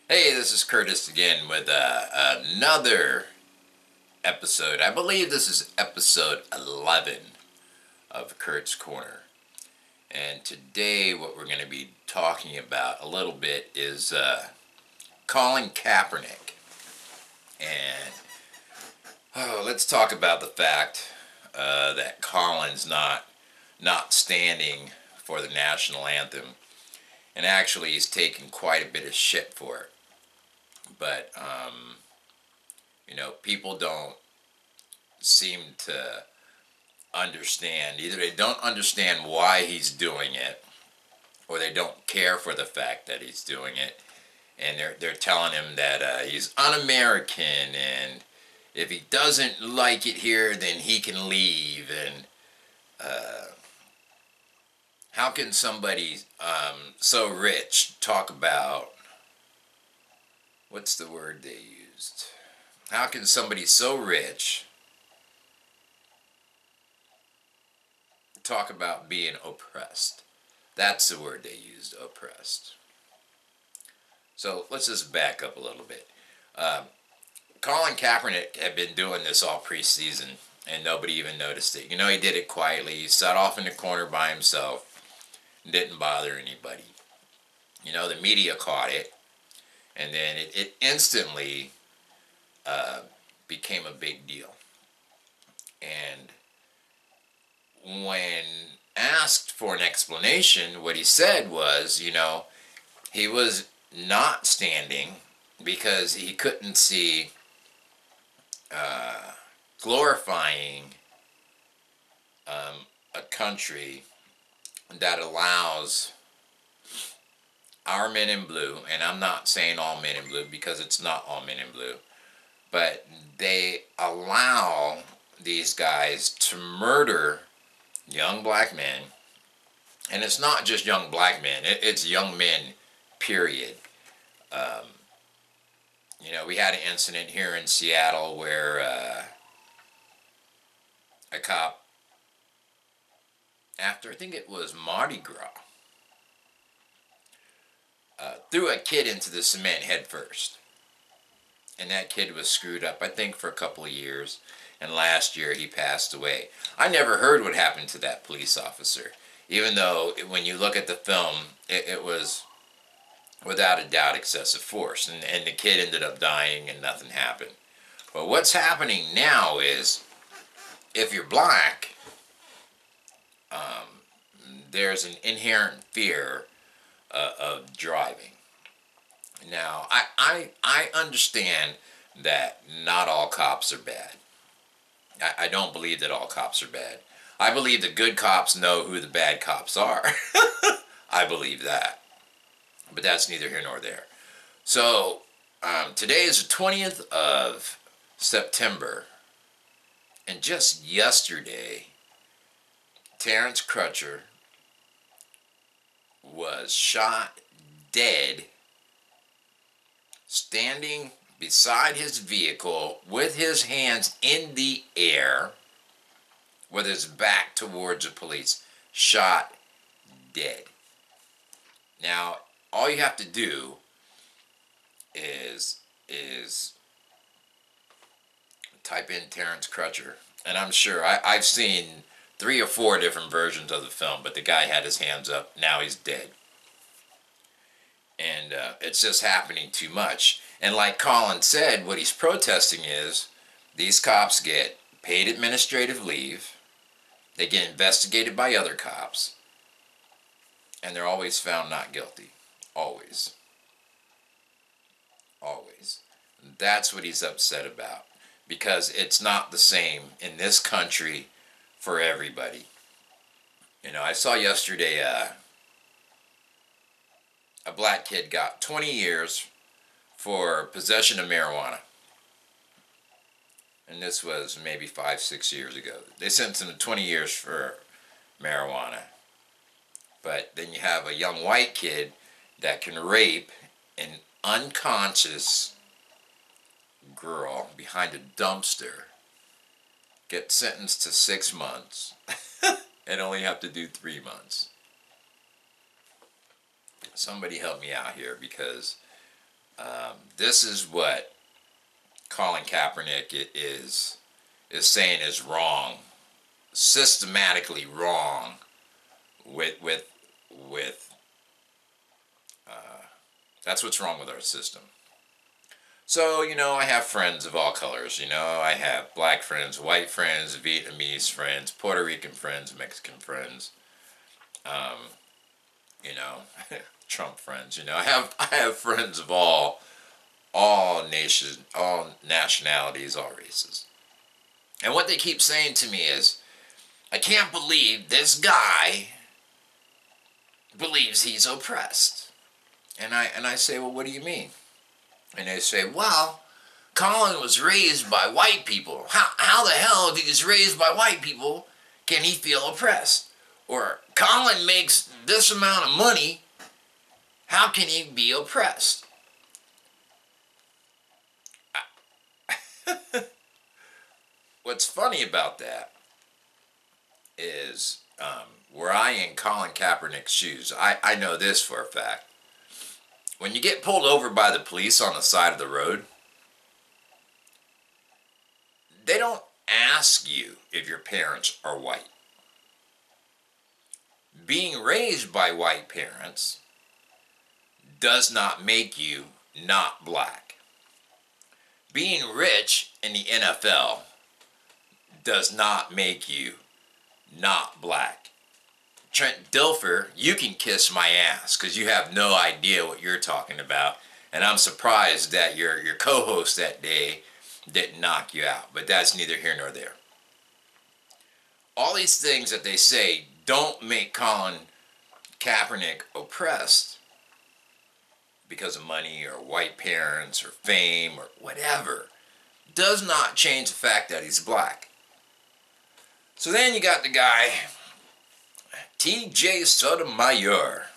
Hey, this is Curtis again with another episode. I believe this is episode 11 of Curt's Corner. And today, what we're going to be talking about a little bit is Colin Kaepernick. And let's talk about the fact that Colin's not standing for the national anthem. And actually, he's taken quite a bit of shit for it. But, people don't seem to understand. Either they don't understand why he's doing it, or they don't care for the fact that he's doing it. And they're telling him that he's un-American, and if he doesn't like it here, then he can leave. And how can somebody so rich talk about, what's the word they used? How can somebody so rich talk about being oppressed? That's the word they used, oppressed. So let's just back up a little bit. Colin Kaepernick had been doing this all preseason, and nobody even noticed it. He did it quietly. He sat off in the corner by himself, didn't bother anybody. The media caught it, and then it instantly became a big deal. And when asked for an explanation, what he said was, he was not standing because he couldn't see glorifying a country that allows our men in blue, and I'm not saying all men in blue because it's not all men in blue, but they allow these guys to murder young black men. And it's not just young black men, it's young men, period. We had an incident here in Seattle where a cop, after I think it was Mardi Gras, threw a kid into the cement head first. And that kid was screwed up, I think, for a couple of years. And last year he passed away. I never heard what happened to that police officer. Even though when you look at the film, it was without a doubt excessive force. And the kid ended up dying and nothing happened. But what's happening now is, if you're black, there's an inherent fear of driving. Now, I understand that not all cops are bad. I don't believe that all cops are bad. I believe the good cops know who the bad cops are. I believe that. But that's neither here nor there. So, today is the 20th of September. And just yesterday, Terrence Crutcher was shot dead standing beside his vehicle with his hands in the air with his back towards the police. Shot dead. Now, all you have to do is type in Terrence Crutcher, and I'm sure I've seen 3 or 4 different versions of the film, but the guy had his hands up. Now he's dead. And it's just happening too much. And like Colin said, what he's protesting is these cops get paid administrative leave, they get investigated by other cops, and they're always found not guilty. Always. Always. That's what he's upset about. Because it's not the same in this country for everybody. I saw yesterday a black kid got 20 years for possession of marijuana. And this was maybe 5-6 years ago. They sentenced him to 20 years for marijuana. But then you have a young white kid that can rape an unconscious girl behind a dumpster, get sentenced to 6 months, and only have to do 3 months. Somebody help me out here, because This is what Colin Kaepernick is saying is wrong, systematically wrong with that's what's wrong with our system. So, I have friends of all colors. I have black friends, white friends, Vietnamese friends, Puerto Rican friends, Mexican friends, um, you know, Trump friends. I have friends of all nations, all nationalities, all races. And what they keep saying to me is, I can't believe this guy believes he's oppressed. And I say, well, what do you mean? And they say, well, Colin was raised by white people. How the hell, if he was raised by white people, can he feel oppressed? Or Colin makes this amount of money, how can he be oppressed? What's funny about that is, were I in Colin Kaepernick's shoes, I know this for a fact. When you get pulled over by the police on the side of the road, they don't ask you if your parents are white. Being raised by white parents does not make you not black. Being rich in the NFL does not make you not black. Trent Dilfer, you can kiss my ass because you have no idea what you're talking about. And I'm surprised that your co-host that day didn't knock you out. But that's neither here nor there. All these things that they say don't make Colin Kaepernick oppressed because of money or white parents or fame or whatever. Does not change the fact that he's black. So then you got the guy, TJ Sotomayor.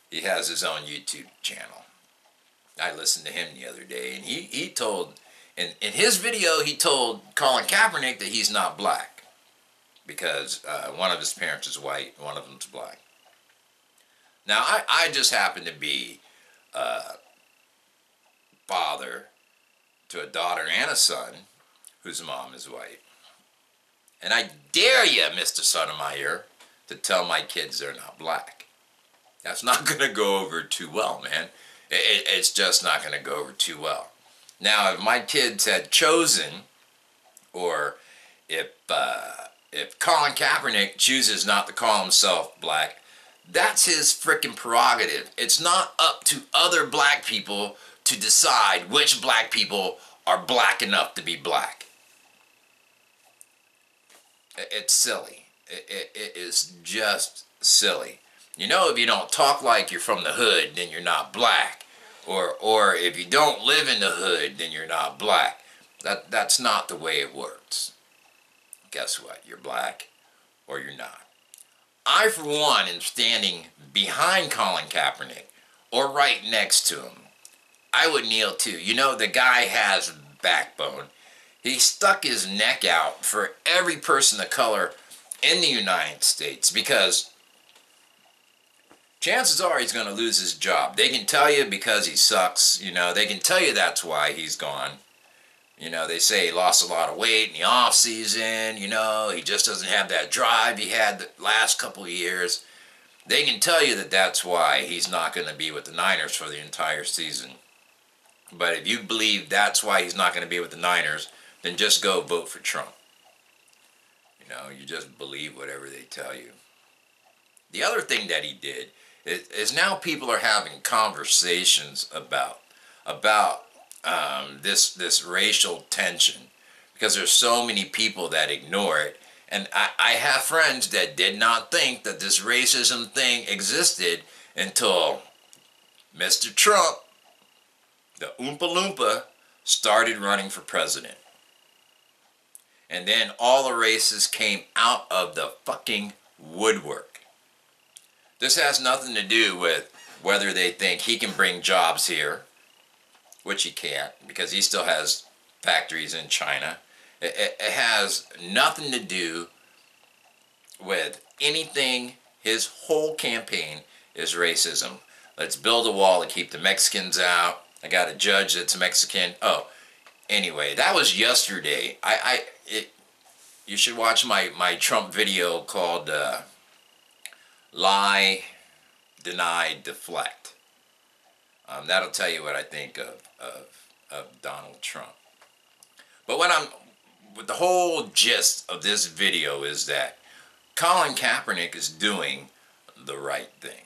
He has his own YouTube channel. I listened to him the other day, and he told, in his video, he told Colin Kaepernick that he's not black because one of his parents is white, one of them's black. Now, I just happen to be father to a daughter and a son whose mom is white. And I dare you, Mr. Sotomayor, to tell my kids they're not black. That's not going to go over too well, man. It's just not going to go over too well. Now, if my kids had chosen, or if Colin Kaepernick chooses not to call himself black, that's his freaking prerogative. It's not up to other black people to decide which black people are black enough to be black. It's silly. It is just silly. If you don't talk like you're from the hood, then you're not black. Or if you don't live in the hood, then you're not black. That's not the way it works. Guess what? You're black or you're not. I, for one, am standing behind Colin Kaepernick or right next to him. I would kneel too. The guy has backbone. He stuck his neck out for every person of color in the United States because chances are he's going to lose his job. They can tell you because he sucks. They can tell you that's why he's gone. They say he lost a lot of weight in the off season. He just doesn't have that drive he had the last couple of years. They can tell you that that's why he's not going to be with the Niners for the entire season. But if you believe that's why he's not going to be with the Niners, then just go vote for Trump. You just believe whatever they tell you. The other thing that he did is now people are having conversations about this racial tension because there's so many people that ignore it. And I have friends that did not think that this racism thing existed until Mr. Trump, the Oompa Loompa, started running for president. And then all the races came out of the fucking woodwork. This has nothing to do with whether they think he can bring jobs here, which he can't because he still has factories in China. It has nothing to do with anything. His whole campaign is racism. Let's build a wall to keep the Mexicans out. I got a judge that's Mexican. Oh, anyway, that was yesterday. You should watch my Trump video called Lie, Deny, Deflect. That'll tell you what I think of Donald Trump. But what the whole gist of this video is that Colin Kaepernick is doing the right thing.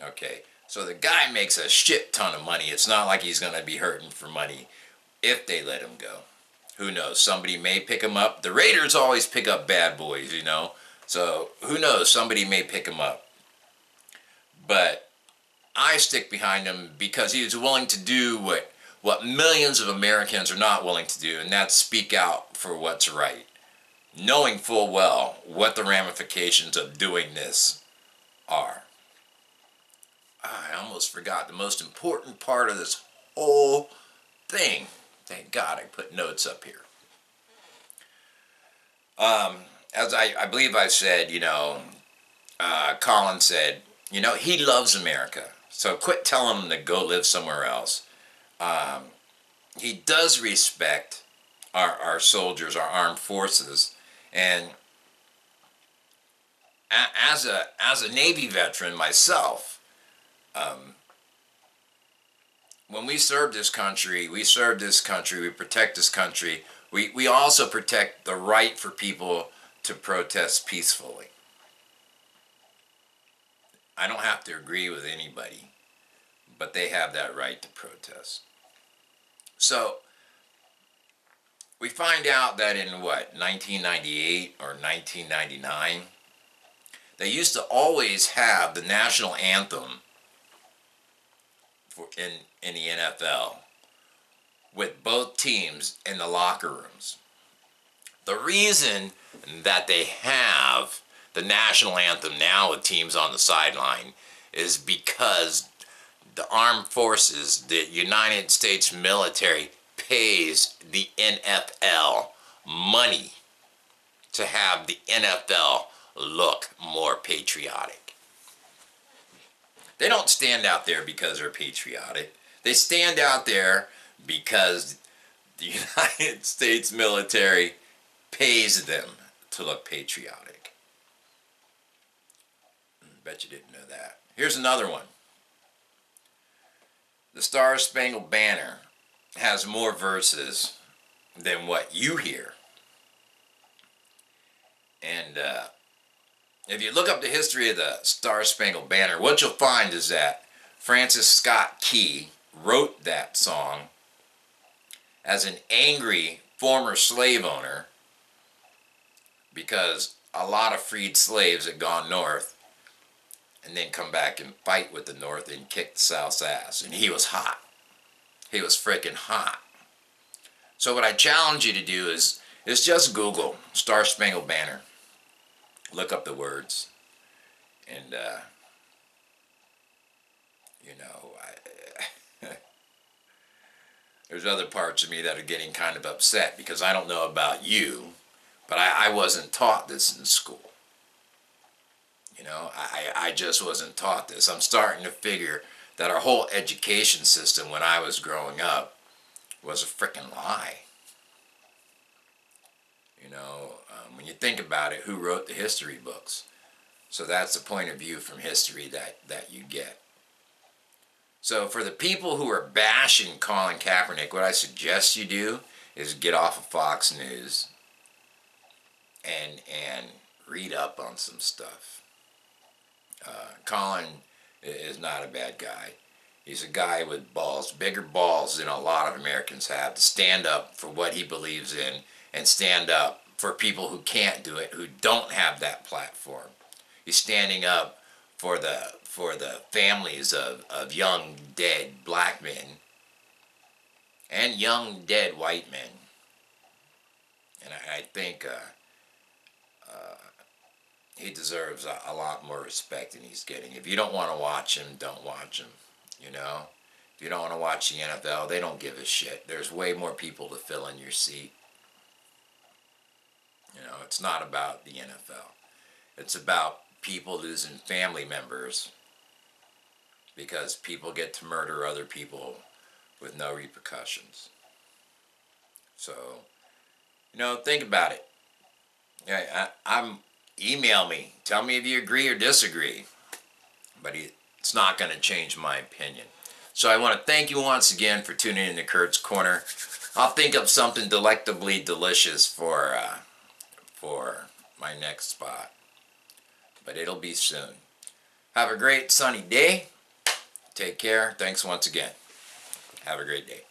Okay, so the guy makes a shit ton of money. It's not like he's going to be hurting for money if they let him go. Who knows? Somebody may pick him up. The Raiders always pick up bad boys, you know. So who knows? Somebody may pick him up. But I stick behind him because he is willing to do what millions of Americans are not willing to do, and that's speak out for what's right, knowing full well what the ramifications of doing this are. I almost forgot the most important part of this whole thing. Thank God I put notes up here. As I believe I said, you know, Colin said, you know, he loves America. So quit telling him to go live somewhere else. He does respect our soldiers, our armed forces. And as a Navy veteran myself, when we serve this country, we protect this country. We also protect the right for people to protest peacefully. I don't have to agree with anybody, but they have that right to protest. So, we find out that in 1998 or 1999, they used to always have the national anthem in the NFL with both teams in the locker rooms. The reason that they have the national anthem now with teams on the sideline is because the armed forces, the United States military, pays the NFL money to have the NFL look more patriotic. They don't stand out there because they're patriotic. They stand out there because the United States military pays them to look patriotic. Bet you didn't know that. Here's another one. The Star Spangled Banner has more verses than what you hear. And if you look up the history of the Star Spangled Banner, what you'll find is that Francis Scott Key wrote that song as an angry former slave owner because a lot of freed slaves had gone north and then come back and fight with the North and kick the South's ass. And he was hot. He was freaking hot. So what I challenge you to do is just Google Star Spangled Banner. Look up the words. And, you know, there's other parts of me that are getting kind of upset because I don't know about you, but I wasn't taught this in school. You know, I just wasn't taught this. I'm starting to figure that our whole education system when I was growing up was a frickin' lie. You know, when you think about it, who wrote the history books? So that's the point of view from history that you get. So for the people who are bashing Colin Kaepernick, what I suggest you do is get off of Fox News and read up on some stuff. Colin is not a bad guy. He's a guy with balls, bigger balls than a lot of Americans have, to stand up for what he believes in and stand up for people who can't do it, who don't have that platform. He's standing up for the families of young dead black men and young dead white men. And I think he deserves a lot more respect than he's getting. If you don't want to watch him, don't watch him. You know? If you don't want to watch the NFL, they don't give a shit. There's way more people to fill in your seat. You know, it's not about the NFL. It's about people losing family members because people get to murder other people with no repercussions. So, think about it. Email me. Tell me if you agree or disagree. But it's not going to change my opinion. So I want to thank you once again for tuning in to Curt's Corner. I'll think of something delectably delicious for my next spot. But it'll be soon. Have a great sunny day. Take care. Thanks once again. Have a great day.